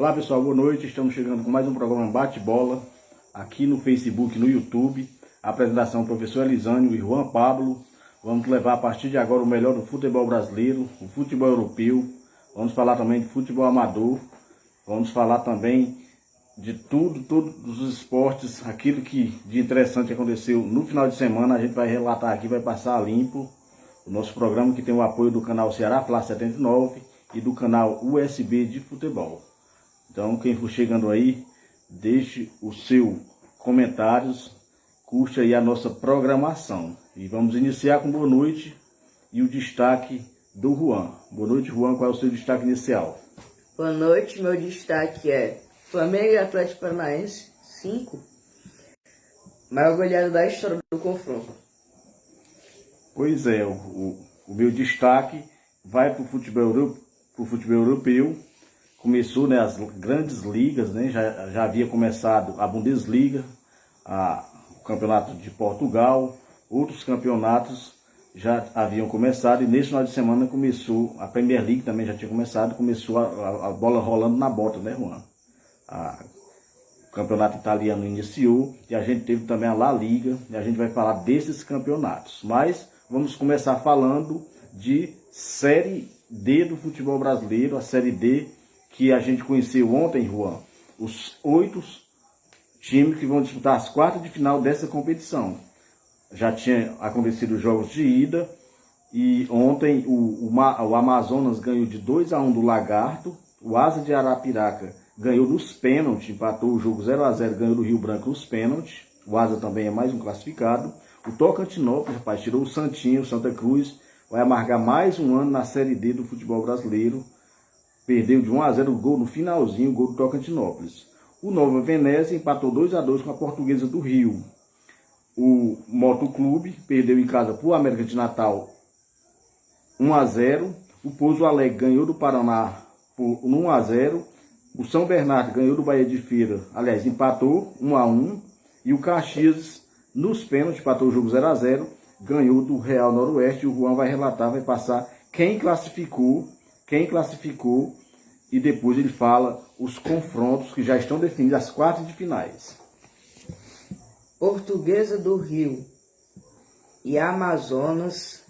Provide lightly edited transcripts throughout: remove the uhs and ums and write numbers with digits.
Olá pessoal, boa noite. Estamos chegando com mais um programa Bate-Bola aqui no Facebook, no YouTube. A apresentação do professor Elisânio e Juan Pablo. Vamos levar a partir de agora o melhor do futebol brasileiro, o futebol europeu. Vamos falar também de futebol amador. Vamos falar também de todos os esportes, aquilo que de interessante aconteceu no final de semana. A gente vai relatar aqui, vai passar a limpo. O nosso programa que tem o apoio do canal Ceará Fla 79 e do canal USB de futebol. Então, quem for chegando aí, deixe o seu comentários, curte aí a nossa programação. E vamos iniciar com boa noite e o destaque do Juan. Boa noite, Juan, qual é o seu destaque inicial? Boa noite, meu destaque é Flamengo e Atlético Paranaense 5. Maior goleada da história do confronto. Pois é, o meu destaque vai para o futebol europeu. Começou, né, as grandes ligas, né, já havia começado a Bundesliga, o campeonato de Portugal, outros campeonatos já haviam começado e nesse final de semana começou, a Premier League também já tinha começado, começou a bola rolando na bota, né, Juan? O campeonato italiano iniciou e a gente teve também a La Liga e a gente vai falar desses campeonatos. Mas vamos começar falando de Série D do futebol brasileiro, a Série D que a gente conheceu ontem, Juan, os 8 times que vão disputar as quartas de final dessa competição. Já tinha acontecido os jogos de ida e ontem o Amazonas ganhou de 2-1 do Lagarto, o Asa de Arapiraca ganhou nos pênaltis, empatou o jogo 0-0, ganhou do Rio Branco nos pênaltis, o Asa também é mais um classificado. O Tocantinópolis, rapaz, tirou o Santinho, o Santa Cruz, vai amargar mais um ano na Série D do futebol brasileiro. Perdeu de 1-0 o gol no finalzinho, o gol do Tocantinópolis. O Nova Venécia empatou 2-2 com a Portuguesa do Rio. O Motoclube perdeu em casa para o América de Natal 1-0. O Pouso Alegre ganhou do Paraná por 1-0. O São Bernardo ganhou do Bahia de Feira, aliás, empatou 1-1. E o Caxias, nos pênaltis, empatou o jogo 0-0, ganhou do Real Noroeste. O Juan vai relatar, vai passar quem classificou, e depois ele fala os confrontos que já estão definidos, as quartas de finais. Portuguesa do Rio e Amazonas,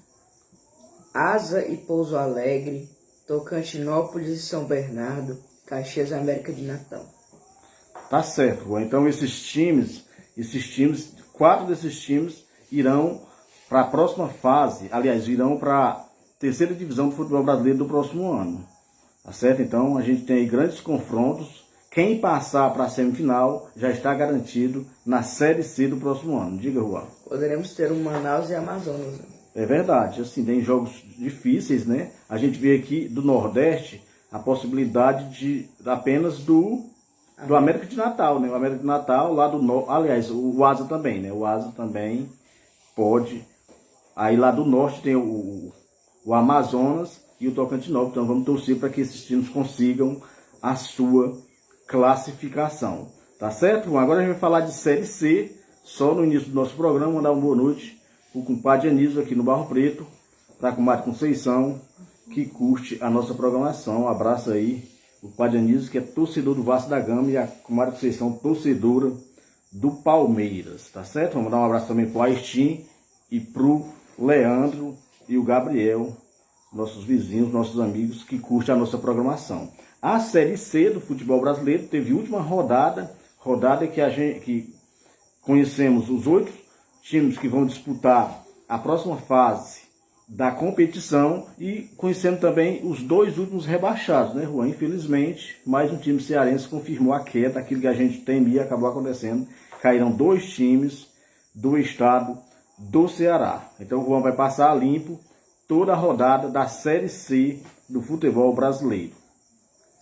Asa e Pouso Alegre, Tocantinópolis e São Bernardo, Caxias e América de Natal. Tá certo, Juan. Então esses times, 4 desses times irão para a próxima fase, aliás, irão para a terceira divisão do futebol brasileiro do próximo ano. Tá certo? Então a gente tem aí grandes confrontos. Quem passar para a semifinal já está garantido na Série C do próximo ano. Diga, Juan. Poderemos ter um Manaus e Amazonas. É verdade, assim, tem jogos difíceis, né? A gente vê aqui do Nordeste a possibilidade de apenas do América de Natal, né? O América de Natal lá do Norte, aliás, o Asa também, né? O Asa também pode. Aí lá do Norte tem o Amazonas e o Tocantinópolis. Então vamos torcer para que esses times consigam a sua classificação. Tá certo? Agora a gente vai falar de Série C, só no início do nosso programa. Mandar uma boa noite para o compadre Anísio aqui no Barro Preto, para a comadre Conceição, que curte a nossa programação. Um abraço aí, o compadre Anísio, que é torcedor do Vasco da Gama, e a comadre Conceição, torcedora do Palmeiras. Tá certo? Vamos dar um abraço também para o Aistim e para o Leandro e o Gabriel, nossos vizinhos, nossos amigos que curtem a nossa programação. A Série C do futebol brasileiro teve última rodada que conhecemos os 8 times que vão disputar a próxima fase da competição e conhecendo também os 2 últimos rebaixados, né, Juan? Infelizmente, mais um time cearense confirmou a queda, aquilo que a gente temia acabou acontecendo. Caíram 2 times do estado do Ceará. Então o Juan vai passar a limpo toda a rodada da Série C do futebol brasileiro.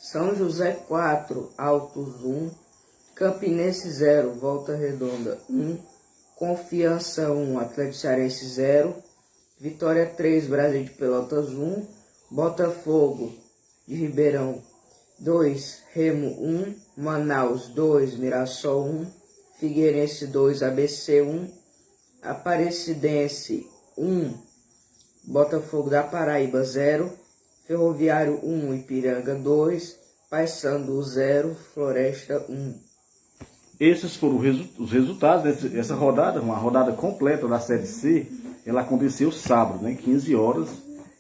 São José 4, Altos 1, Campinense 0, Volta Redonda 1, Confiança 1, Atlético Cearense 0, Vitória 3, Brasil de Pelotas 1, Botafogo de Ribeirão 2, Remo 1, Manaus 2, Mirassol 1, Figueirense 2, ABC 1, Aparecidense 1, Botafogo da Paraíba 0, Ferroviário 1, Ipiranga 2, Paysandu 0, Floresta 1. Esses foram os resultados dessa rodada, uma rodada completa da Série C. Ela aconteceu sábado, né, 15 horas.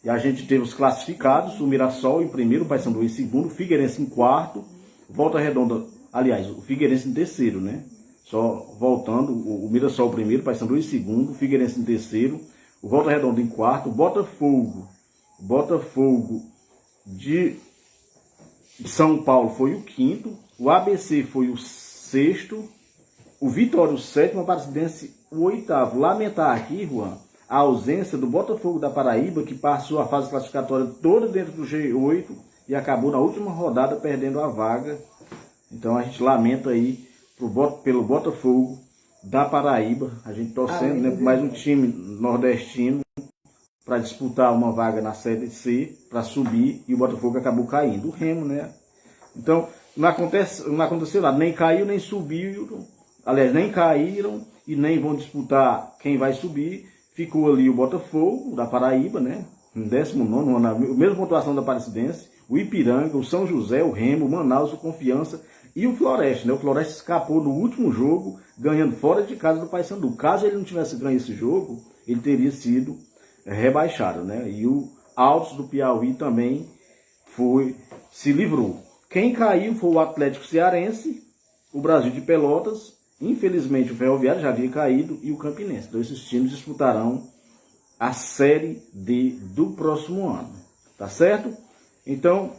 E a gente teve os classificados, o Mirassol em primeiro, o Paysandu em segundo, o Figueirense em quarto, Volta Redonda, aliás, o Figueirense em terceiro, né? Só voltando, o Mirassol em primeiro, o Paysandu em segundo, o Figueirense em terceiro, o Volta Redonda em quarto, o Botafogo de São Paulo foi o quinto, o ABC foi o sexto, o Vitória o sétimo, a Aparecidense o oitavo. Lamentar aqui, Juan, a ausência do Botafogo da Paraíba, que passou a fase classificatória toda dentro do G8 e acabou na última rodada perdendo a vaga. Então a gente lamenta aí pelo Botafogo da Paraíba, a gente torcendo, né, por mais um time nordestino para disputar uma vaga na Série C, para subir, e o Botafogo acabou caindo. O Remo, né? Então não aconteceu nada, nem caiu, nem subiu, aliás, nem caíram e nem vão disputar quem vai subir. Ficou ali o Botafogo da Paraíba, né? Em 19º, na mesma pontuação da Aparecidense, o Ipiranga, o São José, o Remo, o Manaus, o Confiança e o Floresta, né? O Floresta escapou no último jogo, ganhando fora de casa do Paysandu. Caso ele não tivesse ganho esse jogo, ele teria sido rebaixado, né? E o Altos do Piauí também se livrou. Quem caiu foi o Atlético Cearense, o Brasil de Pelotas, infelizmente o Ferroviário já havia caído, e o Campinense. Então esses times disputarão a Série D do próximo ano, tá certo? Então,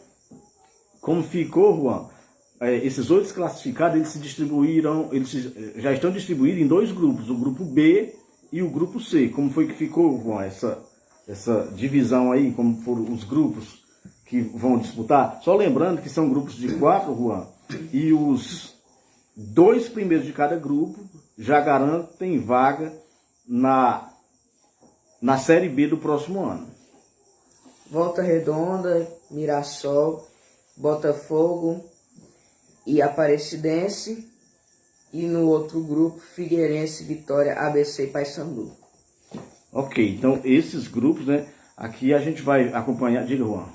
como ficou, Juan, esses outros classificados, eles já estão distribuídos em dois grupos, o grupo B e o grupo C. Como foi que ficou, Juan, essa divisão aí, como foram os grupos que vão disputar? Só lembrando que são grupos de 4, Juan, e os 2 primeiros de cada grupo já garantem vaga na Série B do próximo ano. Volta Redonda, Mirassol, Botafogo e Aparecidense. E no outro grupo, Figueirense, Vitória, ABC e Paysandu. Ok, então esses grupos, né? Aqui a gente vai acompanhar. Diga, Juan.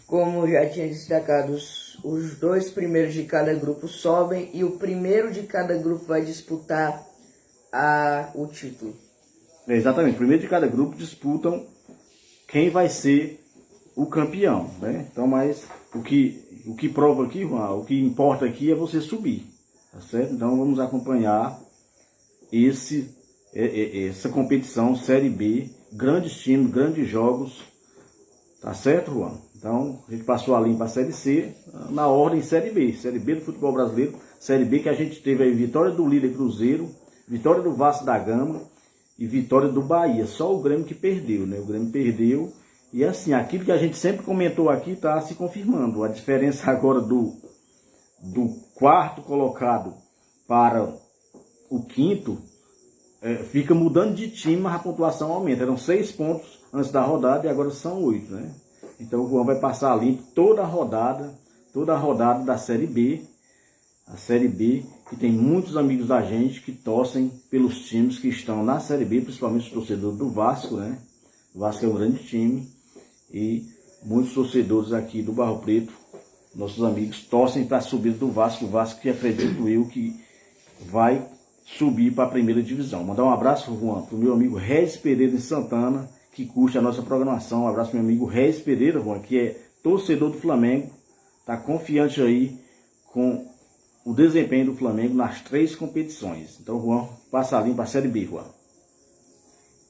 Como já tinha destacado, os 2 primeiros de cada grupo sobem e o primeiro de cada grupo vai disputar o título. Exatamente, o primeiro de cada grupo disputam quem vai ser o campeão, né? Então, mas o que prova aqui, Juan, o que importa aqui é você subir, tá certo? Então vamos acompanhar essa competição Série B, grandes times, grandes jogos, tá certo, Juan? Então a gente passou a limpa a Série C, na ordem Série B do futebol brasileiro, Série B que a gente teve aí vitória do líder Cruzeiro, vitória do Vasco da Gama e vitória do Bahia. Só o Grêmio que perdeu, né? O Grêmio perdeu. E assim, aquilo que a gente sempre comentou aqui está se confirmando. A diferença agora do quarto colocado para o quinto fica mudando de time, mas a pontuação aumenta. Eram 6 pontos antes da rodada e agora são 8, né? Então o Juan vai passar limpo toda a rodada da Série B. A Série B, que tem muitos amigos da gente que torcem pelos times que estão na Série B, principalmente os torcedores do Vasco, né? O Vasco é um grande time e muitos torcedores aqui do Barro Preto, nossos amigos, torcem para a subida do Vasco. O Vasco que acredito eu que vai subir para a primeira divisão. Mandar um abraço, Juan, para o meu amigo Regis Pereira em Santana, que curte a nossa programação. Um abraço para o meu amigo Regis Pereira, Juan, que é torcedor do Flamengo, está confiante aí com o desempenho do Flamengo nas 3 competições. Então, Juan, passa a limpa para a Série B, Juan.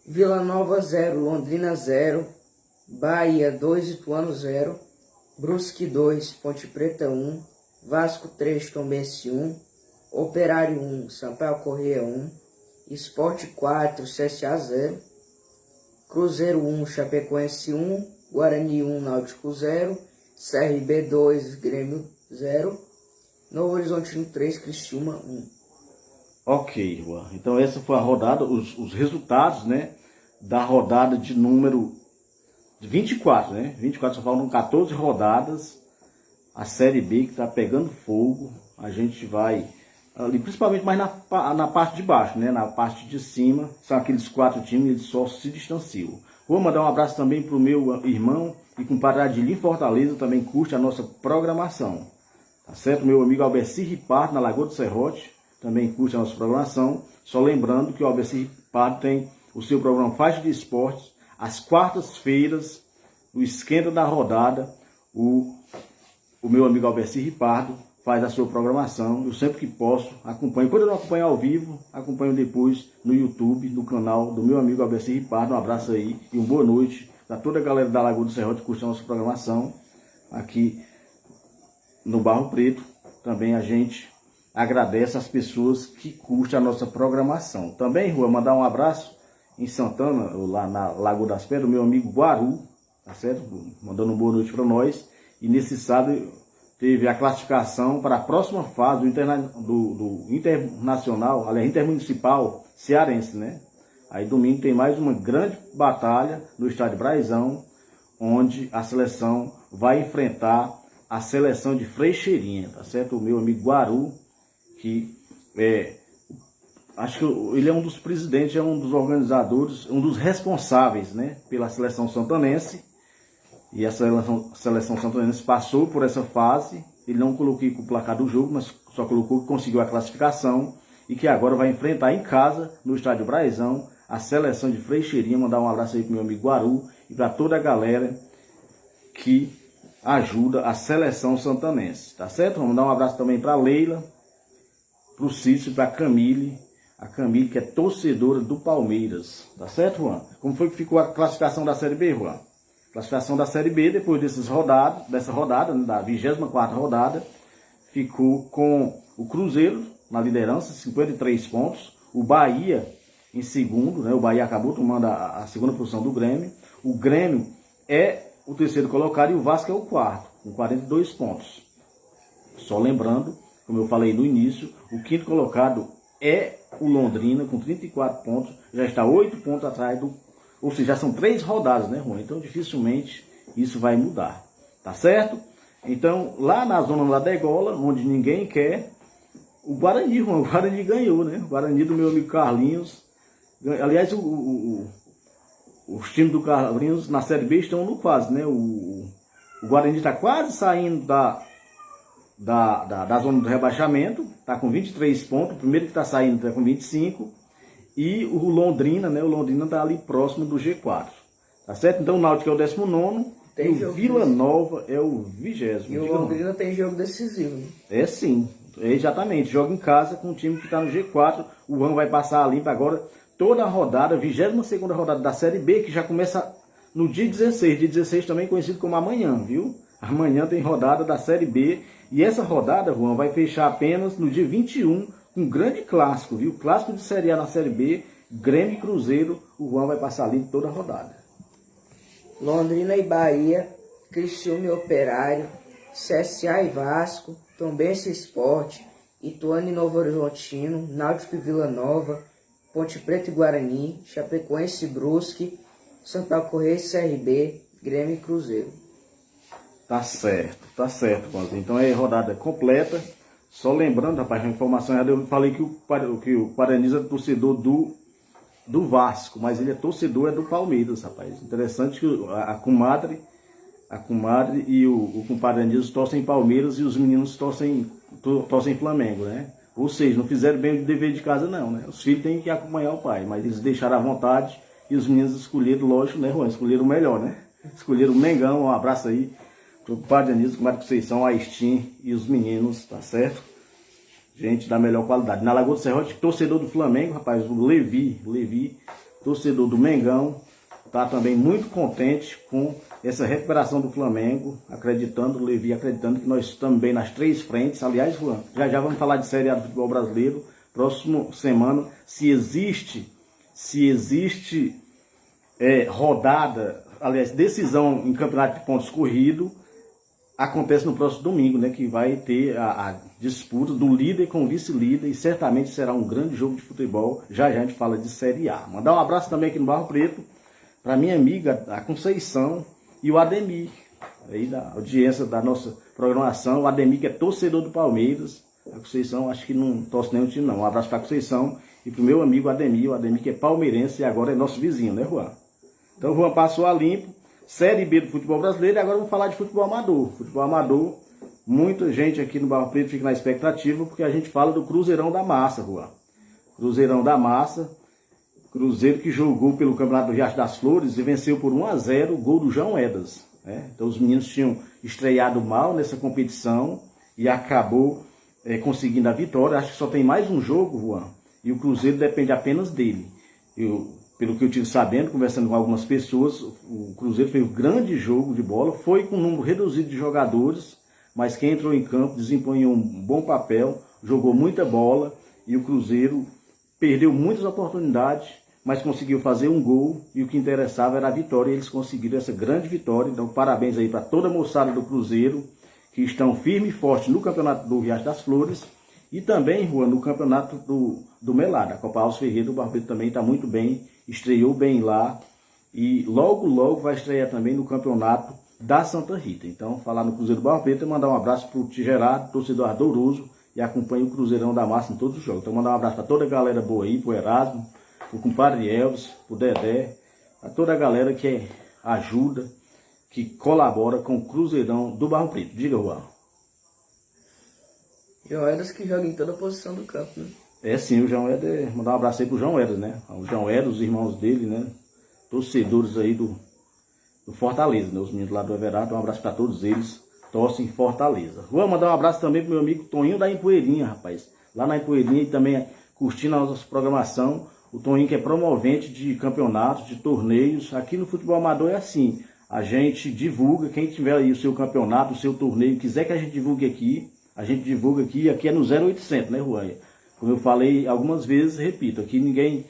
Vila Nova 0, Londrina 0, Bahia 2, Ituano 0, Brusque 2, Ponte Preta 1, Vasco 3, Tombense 1, Operário 1, Sampaio Corrêa 1, Sport 4, CSA 0, Cruzeiro 1, Chapecoense 1, Guarani 1, Náutico 0, CRB 2, Grêmio 0, Novo Horizontino 3, Criciúma 1. Ok, Juan. Então essa foi a rodada, os resultados, né, da rodada de número 24, né? 24, só faltam 14 rodadas. A Série B que está pegando fogo. A gente vai ali, principalmente mais na parte de baixo, né? Na parte de cima, são aqueles 4 times, eles só se distanciam. Vou mandar um abraço também para o meu irmão e compadre Adilim Fortaleza também curte a nossa programação. Tá certo? Meu amigo Albeci Ripardo, na Lagoa do Serrote, também curte a nossa programação. Só lembrando que o Albeci Ripardo tem o seu programa Faixa de Esportes, às quartas-feiras, no Esquenta da Rodada. O meu amigo Albeci Ripardo faz a sua programação. Eu sempre que posso acompanho. Quando eu não acompanho ao vivo, acompanho depois no YouTube, no canal do meu amigo Albeci Ripardo. Um abraço aí e uma boa noite para toda a galera da Lagoa do Serrote que curte a nossa programação aqui no Barro Preto. Também a gente agradece as pessoas que curtem a nossa programação. Também, Juan, mandar um abraço em Santana, lá na Lagoa das Pedras, do meu amigo Guaru, tá certo? Mandando uma boa noite para nós. E nesse sábado teve a classificação para a próxima fase do internacional, aliás, intermunicipal cearense, né? Aí domingo tem mais uma grande batalha no estádio Braizão, onde a seleção vai enfrentar a seleção de Freixeirinha, tá certo? O meu amigo Guaru, que acho que ele é um dos presidentes, é um dos organizadores, um dos responsáveis, né, pela seleção santanense. E a seleção santanense passou por essa fase. Ele não colocou o placar do jogo, mas só colocou que conseguiu a classificação e que agora vai enfrentar em casa, no estádio Braizão, a seleção de Freixeirinha. Mandar um abraço aí para o meu amigo Guaru e para toda a galera que ajuda a seleção santanense, tá certo? Vamos dar um abraço também para Leila, para o Cício e para a Camille que é torcedora do Palmeiras, tá certo, Juan? Como foi que ficou a classificação da Série B, Juan? Classificação da Série B, depois dessa rodada, né, da 24ª rodada, ficou com o Cruzeiro na liderança, 53 pontos, o Bahia em segundo, né? O Bahia acabou tomando a segunda posição do Grêmio, o Grêmio é o terceiro colocado e o Vasco é o quarto, com 42 pontos. Só lembrando, como eu falei no início, o quinto colocado é o Londrina, com 34 pontos, já está 8 pontos atrás do... Ou seja, já são 3 rodadas, né, Juan? Então, dificilmente isso vai mudar, tá certo? Então, lá na zona da degola, onde ninguém quer, o Guarani, Juan, o Guarani ganhou, né? O Guarani do meu amigo Carlinhos. Aliás, os times do Carlinhos na Série B estão no quase, né? O Guarani está quase saindo da zona do rebaixamento, está com 23 pontos, o primeiro que está saindo está com 25, e o Londrina, né? O Londrina está ali próximo do G4, tá certo? Então o Náutico é o 19º, e o Vila Nova é o 20º. E o Londrina tem jogo decisivo, né? É sim, exatamente, joga em casa com o time que está no G4, o Juan vai passar ali para agora toda a rodada, 22ª rodada da Série B, que já começa no dia 16, dia 16 também conhecido como amanhã, viu? Amanhã tem rodada da Série B, e essa rodada, Juan, vai fechar apenas no dia 21, com um grande clássico, viu? Clássico de Série A na Série B, Grêmio e Cruzeiro, o Juan vai passar ali toda a rodada. Londrina e Bahia, Criciúma e Operário, CSA e Vasco, Tombense e Sport, Ituano e Novo Horizontino, Náutico e Vila Nova, Ponte Preta e Guarani, Chapecoense e Brusque, Sampaio Corrêa e CRB, Grêmio e Cruzeiro. Tá certo, Pãozinho. Então é rodada completa. Só lembrando, rapaz, a informação errada, eu falei que o Guarani é torcedor do Vasco, mas ele é torcedor do Palmeiras, rapaz. Interessante que a comadre e o compadre Anísio torcem Palmeiras e os meninos torcem Flamengo, né? Ou seja, não fizeram bem o dever de casa não, né? Os filhos têm que acompanhar o pai, mas eles deixaram à vontade e os meninos escolheram, lógico, né, Juan? Escolheram o melhor, né? Escolheram o Mengão, um abraço aí pro compadre Anísio, compadre Conceição, a Estim e os meninos, tá certo? Gente da melhor qualidade. Na Lagoa do Serrote, torcedor do Flamengo, rapaz, o Levi, torcedor do Mengão, tá também muito contente com essa recuperação do Flamengo, acreditando que nós estamos bem nas 3 frentes. Aliás, Juan, já vamos falar de Série A do futebol brasileiro, próxima semana, se existe rodada, aliás, decisão em campeonato de pontos corrido, acontece no próximo domingo, né, que vai ter a disputa do líder com o vice-líder e certamente será um grande jogo de futebol. Já a gente fala de Série A. Mandar um abraço também aqui no Barro Preto para minha amiga, a Conceição, e o Ademir, aí da audiência da nossa programação. O Ademir, que é torcedor do Palmeiras. A Conceição, acho que não torce nenhum time não. Um abraço para a Conceição e para o meu amigo Ademir, o Ademir que é palmeirense e agora é nosso vizinho, né, Juan? Então o Juan passou a limpo. Série B do futebol brasileiro. E agora vamos falar de futebol amador. Futebol amador, muita gente aqui no Barro Preto fica na expectativa, porque a gente fala do Cruzeirão da Massa, Juan. Cruzeirão da Massa, Cruzeiro que jogou pelo Campeonato do Riacho das Flores e venceu por 1-0 o gol do João Edas. Então os meninos tinham estreado mal nessa competição e acabou conseguindo a vitória. Acho que só tem mais um jogo, Juan, e o Cruzeiro depende apenas dele. Pelo que eu tive sabendo, conversando com algumas pessoas, o Cruzeiro fez um grande jogo de bola, foi com um número reduzido de jogadores, mas quem entrou em campo desempenhou um bom papel, jogou muita bola e o Cruzeiro perdeu muitas oportunidades, mas conseguiu fazer um gol e o que interessava era a vitória e eles conseguiram essa grande vitória. Então parabéns aí para toda a moçada do Cruzeiro que estão firme e forte no Campeonato do Riacho das Flores e também, Juan, no Campeonato do Melado. A Copa Alves Ferreira do Barro Preto também está muito bem, estreou bem lá e logo vai estrear também no Campeonato da Santa Rita. Então falar no Cruzeiro do Barro Preto é mandar um abraço para o Tigerado, torcedor ardoroso, e acompanha o Cruzeirão da Massa em todos os jogos. Então mandar um abraço para toda a galera boa aí, pro Erasmo, pro compadre Elvis, pro Dedé, a toda a galera que ajuda, que colabora com o Cruzeirão do Barro Preto. Diga, Juan. João Edas que joga em toda a posição do campo, né? Sim, o João Edas, mandar um abraço aí pro João Edas, né? O João Edas, os irmãos dele, né? Torcedores aí do Fortaleza, né? Os meninos lá do Everardo, um abraço para todos eles. Torce em Fortaleza. Vou mandar um abraço também pro meu amigo Toninho da Empoeirinha, rapaz. Lá na Empoeirinha e também curtindo a nossa programação. O Toninho que é promovente de campeonatos, de torneios. Aqui no futebol amador é assim. A gente divulga, quem tiver aí o seu campeonato, o seu torneio, quiser que a gente divulgue aqui, a gente divulga aqui. Aqui é no 0800, né, Juan? Como eu falei algumas vezes, repito, aqui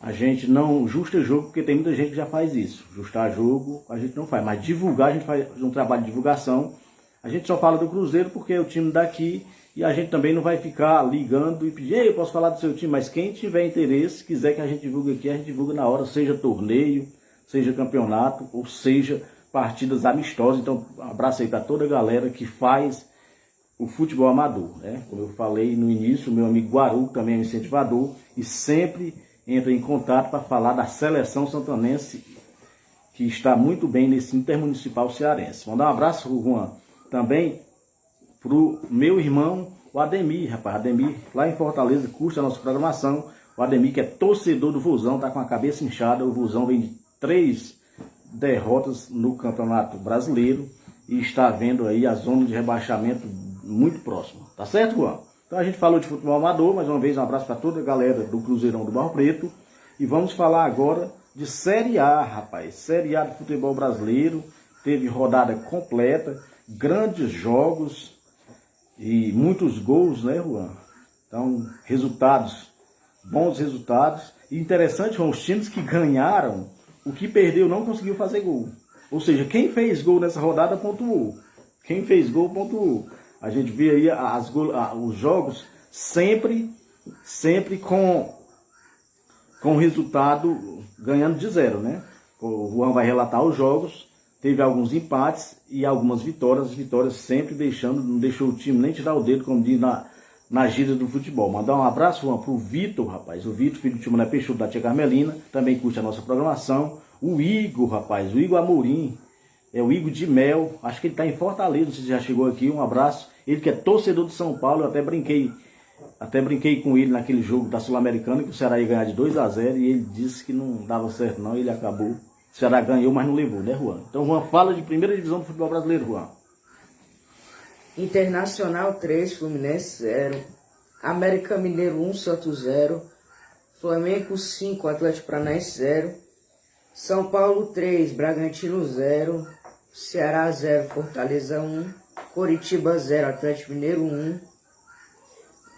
a gente não justa jogo, porque tem muita gente que já faz isso. Justar jogo a gente não faz, mas divulgar, a gente faz um trabalho de divulgação. A gente só fala do Cruzeiro porque é o time daqui e a gente também não vai ficar ligando e pedir, eu posso falar do seu time, mas quem tiver interesse, quiser que a gente divulgue aqui, a gente divulga na hora, seja torneio, seja campeonato, ou seja partidas amistosas. Então, um abraço aí para toda a galera que faz o futebol amador, né? Como eu falei no início, o meu amigo Guaru também é um incentivador e sempre entra em contato para falar da seleção santanense, que está muito bem nesse intermunicipal cearense. Mandar um abraço, Juan, também pro meu irmão, o Ademir, rapaz. Ademir, lá em Fortaleza, curte a nossa programação. O Ademir, que é torcedor do Vozão, tá com a cabeça inchada. O Vozão vem de 3 derrotas no Campeonato Brasileiro e está vendo aí a zona de rebaixamento muito próxima. Tá certo, Juan? Então a gente falou de futebol amador, mais uma vez um abraço para toda a galera do Cruzeirão do Barro Preto. E vamos falar agora de Série A, rapaz. Série A do futebol brasileiro. Teve rodada completa, grandes jogos e muitos gols, né, Juan? Então, resultados, bons resultados. E interessante, Juan, os times que ganharam, o que perdeu não conseguiu fazer gol. Ou seja, quem fez gol nessa rodada pontuou. Quem fez gol pontuou. A gente vê aí os jogos sempre com o resultado ganhando de 0, né? O Juan vai relatar os jogos. Teve alguns empates e algumas vitórias. As vitórias sempre não deixou o time nem tirar o dedo, como diz na gíria do futebol. Mandar um abraço, Juan, pro Vitor, rapaz. O Vitor, filho do Timoné Peixoto da tia Carmelina, também curte a nossa programação. O Igor, rapaz, o Igor Amorim. É o Igor de Mel, acho que ele está em Fortaleza, não sei se já chegou aqui, um abraço. Ele que é torcedor de São Paulo, eu até brinquei com ele naquele jogo da Sul-Americana, que o Ceará ia ganhar de 2-0, e ele disse que não dava certo não, ele acabou. O Ceará ganhou, mas não levou, né, Juan? Então, Juan, fala de primeira divisão do futebol brasileiro, Juan. Internacional 3, Fluminense 0, América Mineiro 1, Santos 0, Flamengo 5, Atlético Paranaense 0, São Paulo 3, Bragantino 0, Ceará 0, Fortaleza 1, Coritiba 0, Atlético Mineiro 1,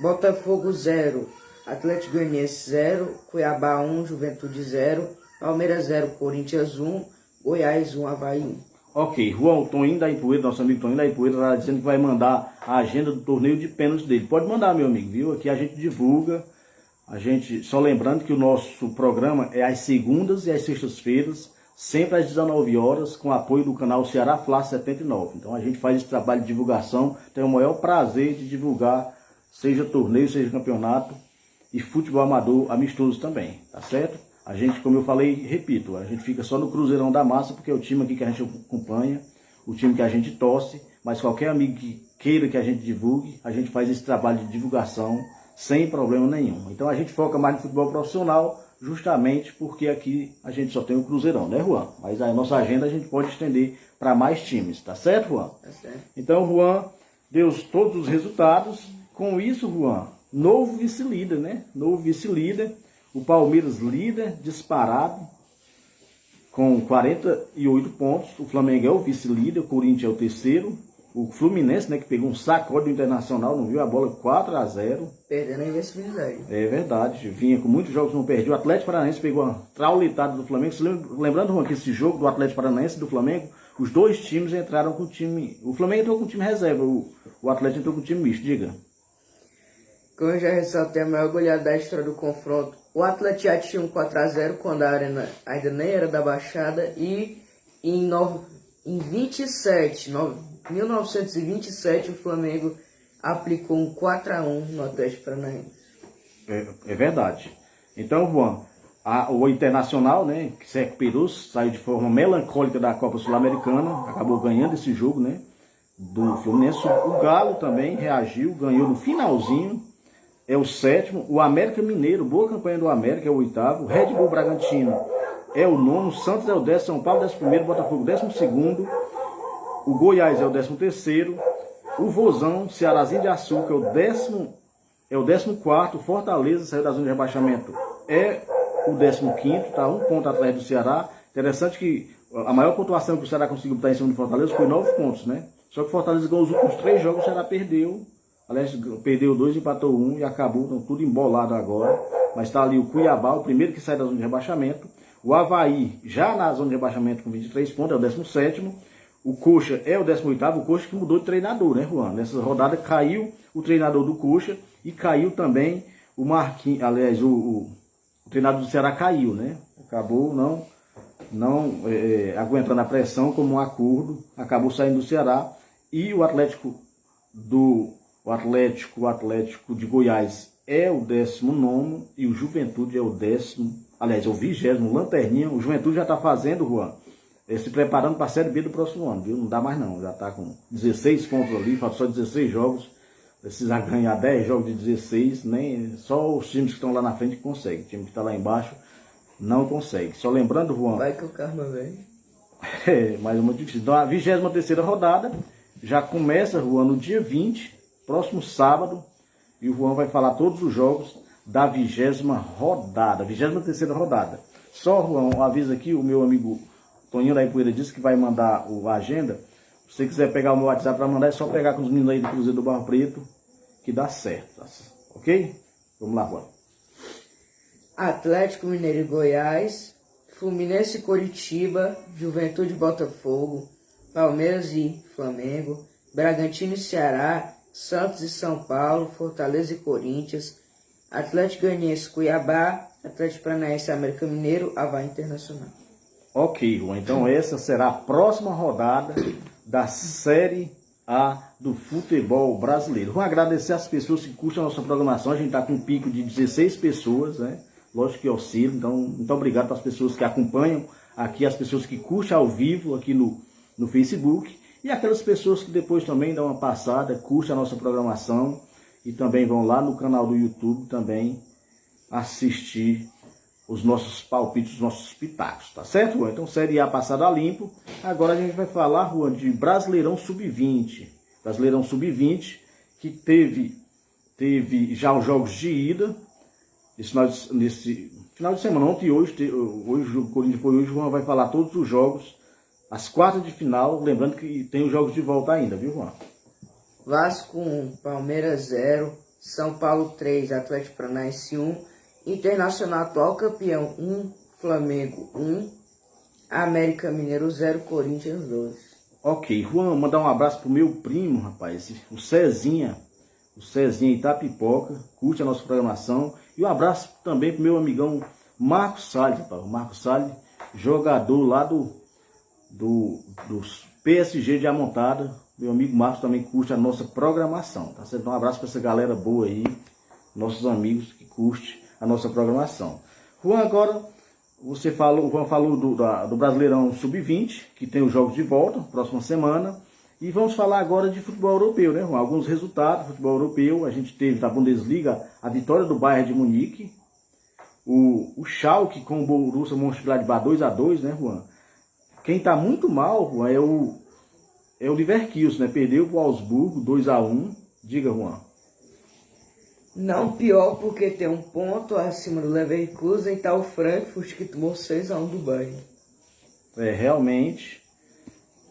Botafogo 0, Atlético Goianiense 0, Cuiabá 1, Juventude 0, Palmeiras 0, Corinthians 1, Goiás 1, Avaí 1. Ok, Juan, o Toninho da Ipueira, nosso amigo Toninho da Ipueira, está dizendo que vai mandar a agenda do torneio de pênaltis dele. Pode mandar, meu amigo, viu? Aqui a gente divulga. Só lembrando que o nosso programa é às segundas e às sextas-feiras, sempre às 19 horas, com apoio do canal Ceará Fla 79. Então a gente faz esse trabalho de divulgação, tem o maior prazer de divulgar, seja torneio, seja campeonato e futebol amador amistoso também, tá certo? A gente, como eu falei, repito, a gente fica só no Cruzeirão da Massa, porque é o time aqui que a gente acompanha, o time que a gente torce, mas qualquer amigo que queira que a gente divulgue, a gente faz esse trabalho de divulgação sem problema nenhum. Então a gente foca mais no futebol profissional, justamente porque aqui a gente só tem o Cruzeirão, né, Juan? Mas a nossa agenda a gente pode estender para mais times, tá certo, Juan? Tá certo. Então, Juan deu todos os resultados. Com isso, Juan, novo vice-líder, né? Novo vice-líder. O Palmeiras líder, disparado, com 48 pontos. O Flamengo é o vice-líder, o Corinthians é o terceiro. O Fluminense, né, que pegou um sacode do Internacional, não viu a bola 4-0. Perdendo a invencibilidade. É verdade, vinha com muitos jogos, não perdi. O Atlético Paranaense pegou uma traulitada do Flamengo. Lembrando, Juan, que esse jogo do Atlético Paranaense e do Flamengo, os dois times entraram com o time... O Flamengo entrou com o time reserva, o Atlético entrou com o time misto, diga. Como eu já ressaltei, a maior goleada da história do confronto, o Atlético já tinha um 4-0 quando a arena ainda nem era da Baixada, e em 1927 o Flamengo aplicou um 4-1 no Atlético Paranaense. É verdade. Então, Juan, o Internacional, né, que se recuperou, saiu de forma melancólica da Copa Sul-Americana, acabou ganhando esse jogo, né, do Fluminense. O Galo também reagiu, ganhou no finalzinho, é o sétimo. O América Mineiro, boa campanha do América, é o oitavo. O Red Bull Bragantino é o nono. Santos é o 10º, São Paulo 11º, Botafogo 12º. O Goiás é o 13º. O Vozão, Cearazinho de Açúcar, é o 14º. Fortaleza saiu da zona de rebaixamento, é o 15º, tá um ponto atrás do Ceará. Interessante que a maior pontuação que o Ceará conseguiu botar em cima do Fortaleza foi 9 pontos, né? Só que o Fortaleza ganhou os últimos 3 jogos, o Ceará perdeu. Aliás, perdeu 2, empatou 1 e acabou, então, tudo embolado agora. Mas está ali o Cuiabá, o primeiro que sai da zona de rebaixamento. O Avaí, já na zona de rebaixamento com 23 pontos, é o 17º. O Coxa é o 18º, o Coxa que mudou de treinador, né, Juan? Nessa rodada caiu o treinador do Coxa e caiu também o Marquinhos. Aliás, o treinador do Ceará caiu, né? Acabou não aguentando a pressão como um acordo, acabou saindo do Ceará. E o Atlético de Goiás é o 19º e o Juventude é o 10º, aliás, é o 20º, Lanterninha. O Juventude já está fazendo, Juan, se preparando para a Série B do próximo ano, viu? Não dá mais não, já está com 16 pontos ali, falta só 16 jogos, precisa ganhar 10 jogos de 16, nem só os times que estão lá na frente conseguem, o time que está lá embaixo não consegue. Só lembrando, Juan... Vai que o karma vem. Mas é muito difícil. Então a 23ª rodada já começa, Juan, no dia 20, próximo sábado, e o Juan vai falar todos os jogos da 20ª rodada, 23ª rodada. Só, Juan, um aviso aqui, o meu amigo Toninho da Ipueira disse que vai mandar a agenda. Se você quiser pegar o meu WhatsApp para mandar, é só pegar com os meninos aí do Cruzeiro do Barro Preto, que dá certo, ok? Vamos lá, Juan. Atlético Mineiro e Goiás, Fluminense e Coritiba, Juventude e Botafogo, Palmeiras e Flamengo, Bragantino e Ceará, Santos e São Paulo, Fortaleza e Corinthians, Atlético Goianiense, Cuiabá, Atlético Paranaense, América Mineiro, Avaí Internacional. Ok, Juan, então essa será a próxima rodada da Série A do futebol brasileiro. Vou agradecer as pessoas que curtem a nossa programação. A gente está com um pico de 16 pessoas, né? Lógico que oscila, então muito obrigado para as pessoas que acompanham aqui, as pessoas que curtem ao vivo aqui no Facebook. E aquelas pessoas que depois também dão uma passada, curtem a nossa programação e também vão lá no canal do YouTube também assistir os nossos palpites, os nossos pitacos, tá certo, Juan? Então, Série A passada a limpo. Agora a gente vai falar, Juan, de Brasileirão Sub-20. Brasileirão Sub-20, que teve já os jogos de ida, nesse final de semana, ontem e hoje o Corinthians foi hoje, o Juan vai falar todos os jogos, as quartas de final, lembrando que tem os jogos de volta ainda, viu, Juan? Vasco 1, Palmeiras 0, São Paulo 3, Atlético Paranaense 1, Internacional atual campeão 1, Flamengo 1, América Mineiro 0, Corinthians 2. Ok, Juan, mandar um abraço pro meu primo, rapaz, o Cezinha Itapipoca, curte a nossa programação. E um abraço também pro meu amigão Marcos Salles, rapaz, o Marcos Salles, jogador lá do PSG de Amontada. Meu amigo Marcos também curte a nossa programação, tá certo? Um abraço para essa galera boa aí, nossos amigos que curte a nossa programação. Juan, agora o Juan falou do Brasileirão Sub-20, que tem os jogos de volta, próxima semana. E vamos falar agora de futebol europeu, né, Juan? Alguns resultados do futebol europeu. A gente teve na Bundesliga a vitória do Bayern de Munique. O Schalke com o Borussia Mönchengladbach 2-2, né, Juan? Quem tá muito mal, Juan, é o Leverkusen, né? Perdeu pro Augsburgo 2-1. Diga, Juan. Não, pior porque tem um ponto acima do Leverkusen e tá o Frankfurt que tomou 6-1 do Bayern. Realmente.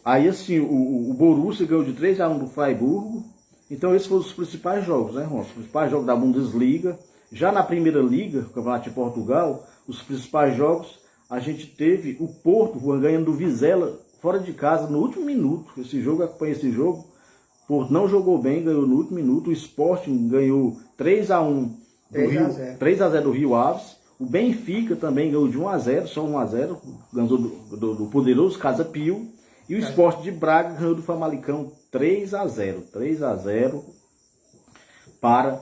Aí assim, o Borussia ganhou de 3-1 do Freiburgo. Então esses foram os principais jogos, né, Juan? Os principais jogos da Bundesliga. Já na Primeira Liga, o Campeonato de Portugal, os principais jogos, a gente teve o Porto, Juan, ganhando do Vizela fora de casa no último minuto. Esse jogo, eu acompanhei esse jogo. O Porto não jogou bem, ganhou no último minuto. O Sporting ganhou 3-1 do Rio Aves. O Benfica também ganhou de 1-0, só 1-0, ganhou do poderoso Casa Pio. E o Sport de Braga ganhou do Famalicão 3-0. 3-0 para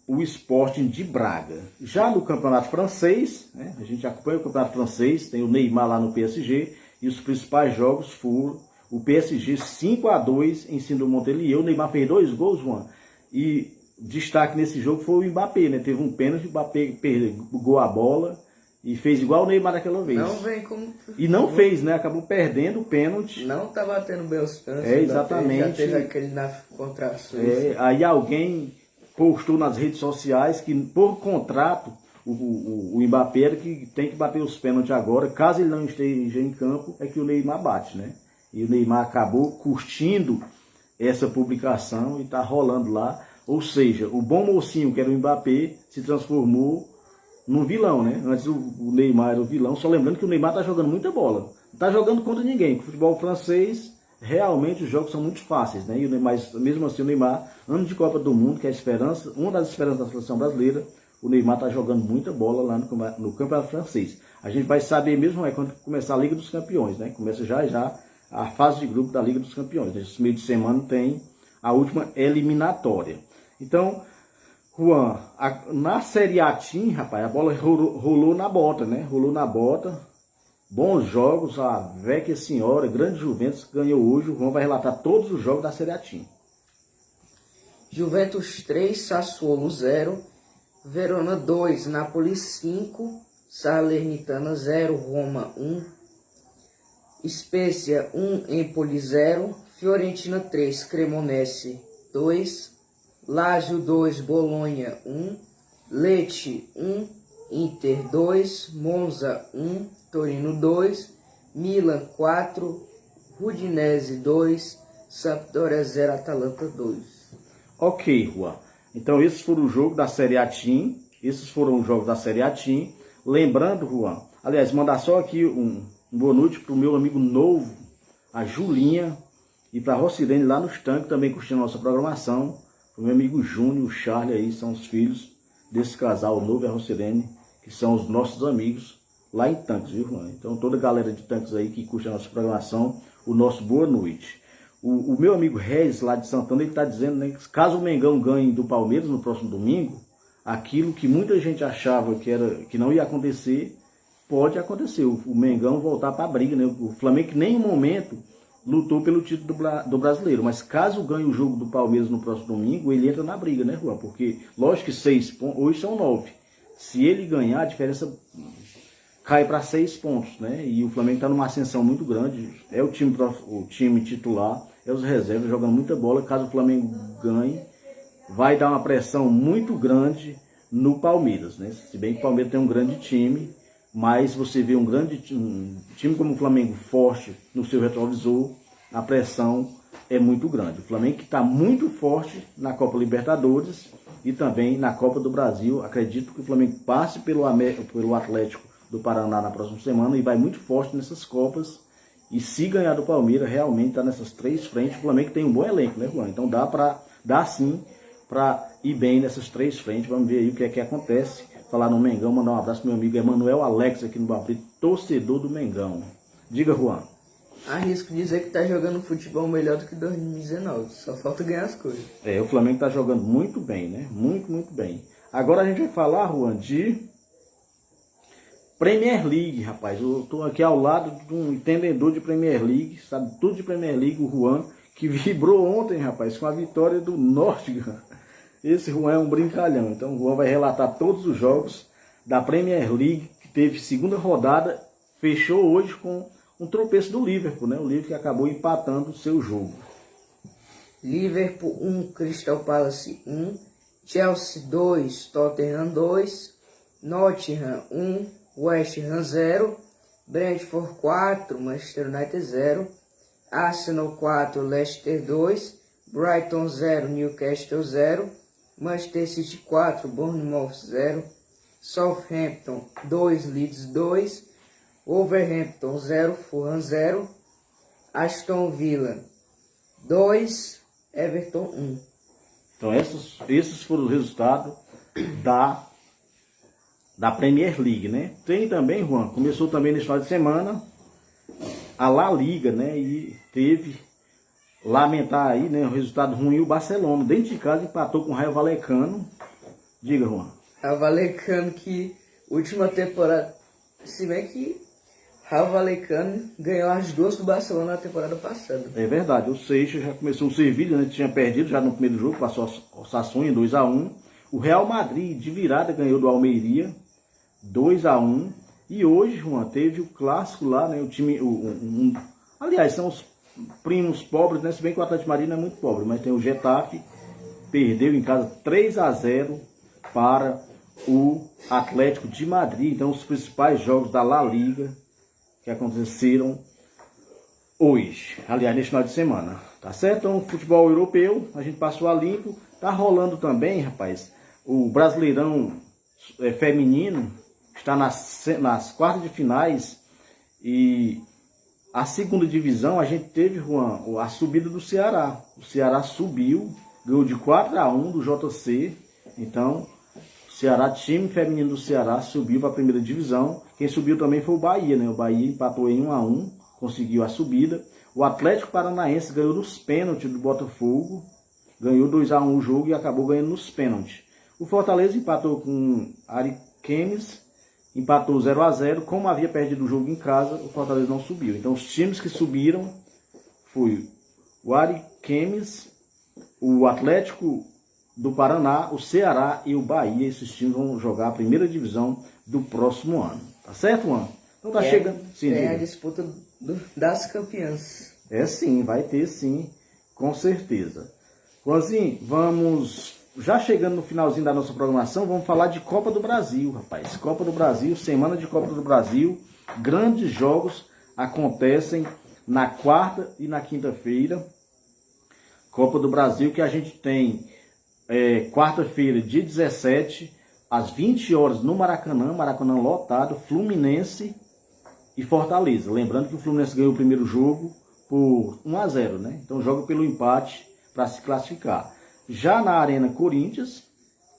o Sporting de Braga. Já no Campeonato Francês, né, a gente acompanha o Campeonato Francês, tem o Neymar lá no PSG, e os principais jogos foram o PSG 5-2 em cima do Montpellier. O Neymar fez 2 gols, Juan, e destaque nesse jogo foi o Mbappé, né? Teve um pênalti, o Mbappé pegou a bola e fez igual o Neymar daquela vez. Não vem como... E não fez, né? Acabou perdendo o pênalti. Não tá batendo bem os pênaltis. Exatamente. Já teve aquele na contra a Suíça. Aí alguém postou nas redes sociais que por contrato o Mbappé era que tem que bater os pênaltis agora. Caso ele não esteja em campo, é que o Neymar bate, né? E o Neymar acabou curtindo essa publicação e tá rolando lá. Ou seja, o bom mocinho que era o Mbappé se transformou num vilão, né? Antes o Neymar era o vilão. Só lembrando que o Neymar tá jogando muita bola. Não tá jogando contra ninguém. O futebol francês, realmente os jogos são muito fáceis, né? Mas mesmo assim o Neymar, ano de Copa do Mundo, que é a esperança, uma das esperanças da seleção brasileira, o Neymar tá jogando muita bola lá no campeonato francês. A gente vai saber mesmo quando começar a Liga dos Campeões, né? Começa já a fase de grupo da Liga dos Campeões. Nesse meio de semana tem a última eliminatória. Então, Juan, na Série A Team, rapaz, a bola rolou na bota, né? Rolou na bota. Bons jogos, a Vecchia Senhora, grande Juventus, ganhou hoje. O Juan vai relatar todos os jogos da Série A Team. Juventus 3, Sassuolo 0, Verona 2, Napoli 5, Salernitana 0, Roma 1, Spezia 1, Empoli 0, Fiorentina 3, Cremonese 2, Lazio 2, Bolonha 1, Lecce 1, Inter 2, Monza 1, Torino 2, Milan 4, Udinese 2, Sampdoria 0, Atalanta 2. Ok, Juan. Então esses foram os jogos da Série A Team. Esses foram os jogos da Série A Team. Lembrando, Juan, aliás, mandar só aqui um boa noite para o meu amigo novo, a Julinha, e para a Rocirene lá nos tanques, também curtindo a nossa programação. O meu amigo Júnior, o Charlie aí, são os filhos desse casal, o Novo e a Rocirene, que são os nossos amigos lá em Tanques, viu, Juan? Então toda a galera de Tanques aí que curte a nossa programação, o nosso boa noite. O meu amigo Regis, lá de Santana, ele está dizendo, né, que caso o Mengão ganhe do Palmeiras no próximo domingo, aquilo que muita gente achava que não ia acontecer, pode acontecer. O Mengão voltar para a briga, né? O Flamengo em nenhum momento lutou pelo título do brasileiro, mas caso ganhe o jogo do Palmeiras no próximo domingo, ele entra na briga, né, Juan? Porque, lógico que 6 pontos, hoje são 9. Se ele ganhar, a diferença cai para 6 pontos, né? E o Flamengo está numa ascensão muito grande. É o time titular, é os reservas jogando muita bola. Caso o Flamengo ganhe, vai dar uma pressão muito grande no Palmeiras, né? Se bem que o Palmeiras tem um grande time, mas você vê um time como o Flamengo forte no seu retrovisor, a pressão é muito grande. O Flamengo que está muito forte na Copa Libertadores e também na Copa do Brasil. Acredito que o Flamengo passe pelo Atlético do Paraná na próxima semana e vai muito forte nessas Copas. E se ganhar do Palmeiras, realmente está nessas 3 frentes. O Flamengo tem um bom elenco, né, Juan? Então dá sim para ir bem nessas 3 frentes. Vamos ver aí o que é que acontece. Falar no Mengão, mandar um abraço pro meu amigo Emanuel Alex aqui no Bafri, torcedor do Mengão. Diga, Juan. Arrisco dizer que tá jogando futebol melhor do que 2019. Só falta ganhar as coisas. O Flamengo tá jogando muito bem, né? Muito, muito bem. Agora a gente vai falar, Juan, de Premier League, rapaz. Eu tô aqui ao lado de um entendedor de Premier League, sabe tudo de Premier League, o Juan, que vibrou ontem, rapaz, com a vitória do Nottingham. Esse Juan é um brincalhão. Então o Juan vai relatar todos os jogos da Premier League, que teve segunda rodada, fechou hoje com um tropeço do Liverpool, né? O Liverpool que acabou empatando o seu jogo. Liverpool 1, Crystal Palace 1, Chelsea 2, Tottenham 2, Nottingham 1, West Ham 0, Brentford 4, Manchester United 0, Arsenal 4, Leicester 2, Brighton 0, Newcastle 0, Manchester City 4, Bournemouth 0, Southampton 2, Leeds 2, Wolverhampton 0, Fulham 0, Aston Villa 2, Everton 1. Então esses foram os resultados da Premier League, né? Tem também, Juan, começou também nesse final de semana a La Liga, né? E teve, lamentar aí, né, o resultado ruim, o Barcelona, dentro de casa, empatou com o Raio Vallecano. Diga, Juan. Raio Vallecano que, última temporada, se bem que Raio Vallecano ganhou as duas do Barcelona na temporada passada. É verdade, o Seixas já começou o Sevilha, né? Tinha perdido já no primeiro jogo, passou o Sassuolo 2-1. O Real Madrid, de virada, ganhou do Almeria 2-1. E hoje, Juan, teve o clássico lá, né? O time, aliás, são os primos pobres, né? Se bem que o Atlético de Madrid não é muito pobre, mas tem o Getafe, perdeu em casa 3-0 para o Atlético de Madrid. Então, os principais jogos da La Liga que aconteceram hoje, aliás, neste final de semana, tá certo? Então, futebol europeu, a gente passou a limpo. Tá rolando também, rapaz, o Brasileirão feminino, está nas quartas de finais, e a segunda divisão, a gente teve, Juan, a subida do Ceará. O Ceará subiu, ganhou de 4-1 do JC, então Ceará, time feminino do Ceará, subiu para a primeira divisão. Quem subiu também foi o Bahia, né? O Bahia empatou em 1-1, conseguiu a subida. O Atlético Paranaense ganhou nos pênaltis do Botafogo, ganhou 2-1 o jogo e acabou ganhando nos pênaltis. O Fortaleza empatou com Ariquemes, empatou 0-0. Como havia perdido o jogo em casa, o Fortaleza não subiu. Então os times que subiram foi o Ariquemes, o Atlético do Paraná, o Ceará e o Bahia. Esses times vão jogar a primeira divisão do próximo ano. Tá certo, Juan? Então tá chegando. Sim, tem diga. a disputa das campeãs. É sim, vai ter sim, com certeza. Juanzinho, vamos, já chegando no finalzinho da nossa programação, vamos falar de Copa do Brasil, rapaz. Copa do Brasil, semana de Copa do Brasil, grandes jogos acontecem na quarta e na quinta-feira. Copa do Brasil que a gente tem quarta-feira, dia 17, às 20 horas no Maracanã, Maracanã lotado, Fluminense e Fortaleza. Lembrando que o Fluminense ganhou o primeiro jogo por 1-0, né? Então joga pelo empate para se classificar. Já na Arena Corinthians,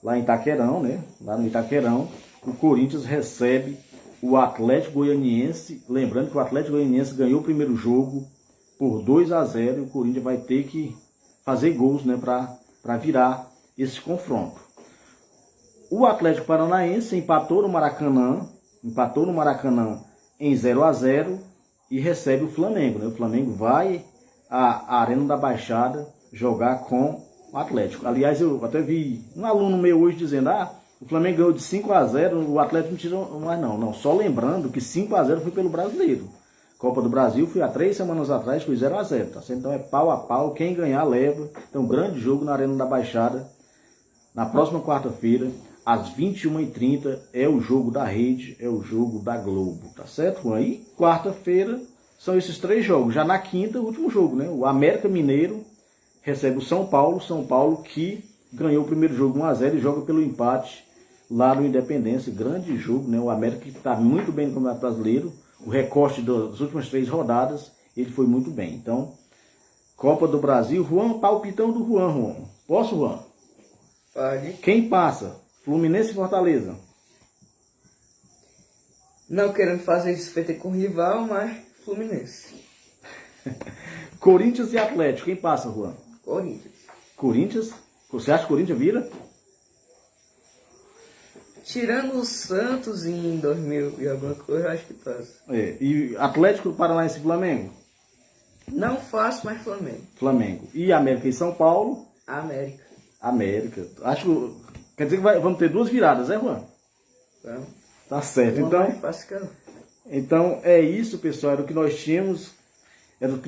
lá em Itaquerão, né? Lá no Itaquerão, o Corinthians recebe o Atlético Goianiense. Lembrando que o Atlético Goianiense ganhou o primeiro jogo por 2-0 e o Corinthians vai ter que fazer gols, né? Para virar esse confronto. O Atlético Paranaense empatou no Maracanã em 0-0 e recebe o Flamengo, né? O Flamengo vai à Arena da Baixada jogar com o Atlético. Aliás, eu até vi um aluno meu hoje dizendo, o Flamengo ganhou de 5-0, o Atlético não tirou, mas não, só lembrando que 5-0 foi pelo Brasileiro. Copa do Brasil foi há 3 semanas atrás, foi 0-0, tá certo? Então é pau a pau, quem ganhar leva. Então grande jogo na Arena da Baixada, na próxima quarta-feira, às 21h30, é o jogo da Rede, é o jogo da Globo, tá certo? Aí, quarta-feira, são esses 3 jogos. Já na quinta, o último jogo, né? O América Mineiro recebe o São Paulo que ganhou o primeiro jogo 1-0 e joga pelo empate lá no Independência. Grande jogo, né? O América que está muito bem no Campeonato Brasileiro. O recorte das últimas 3 rodadas, ele foi muito bem. Então, Copa do Brasil, Juan, palpitão do Juan. Posso, Juan? Pode. Quem passa? Fluminense e Fortaleza? Não querendo fazer desfeita com o rival, mas Fluminense. Corinthians e Atlético, quem passa, Juan? Corinthians. Corinthians? Você acha que o Corinthians vira? Tirando o Santos em 2000 e alguma coisa, eu acho que passa. E Atlético Paranaense e Flamengo? Não faço mais Flamengo. Flamengo. E América e São Paulo? América. América. Acho, quer dizer que vamos ter 2 viradas, né, Juan? Vamos. Tá certo. Uma Então, mais fácil que a outra. então é isso, pessoal. Era o que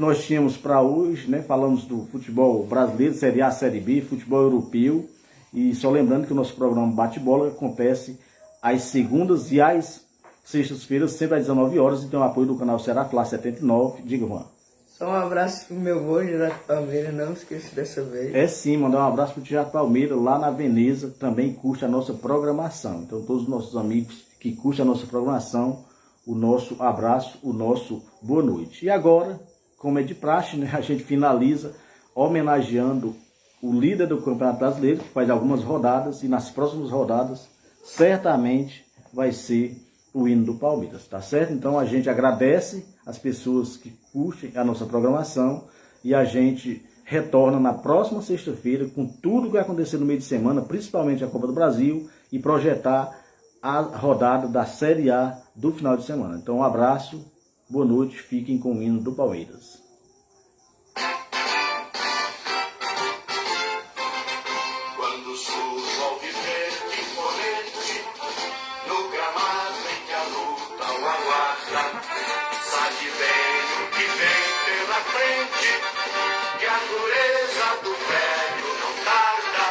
nós tínhamos para hoje, né? Falamos do futebol brasileiro, Série A, Série B, futebol europeu. E só lembrando que o nosso programa Bate-Bola acontece às segundas e às sextas-feiras, sempre às 19 horas, e tem o apoio do canal Ceará Flá 79. Diga, Juan. Só um abraço pro meu vô, Gerardo Palmeira, não esqueça dessa vez. É sim, mandar um abraço pro Tiago Palmeira, lá na Veneza, que também curte a nossa programação. Então, todos os nossos amigos que curtem a nossa programação, o nosso abraço, o nosso boa noite. E agora, como é de praxe, né, a gente finaliza homenageando o líder do Campeonato Brasileiro, que faz algumas rodadas, e nas próximas rodadas, certamente vai ser o hino do Palmeiras, tá certo? Então a gente agradece as pessoas que curtem a nossa programação e a gente retorna na próxima sexta-feira com tudo que vai acontecer no meio de semana, principalmente a Copa do Brasil, e projetar a rodada da Série A do final de semana. Então um abraço, boa noite, fiquem com o hino do Palmeiras. Quando surge o alviverde imponente, no gramado em que a luta o aguarda, sabe bem o que vem pela frente, que a dureza do velho não tarda,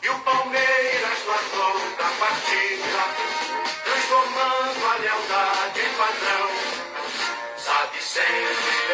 e o Palmeiras largou da partida, transformando a lealdade em padrão, sabe sempre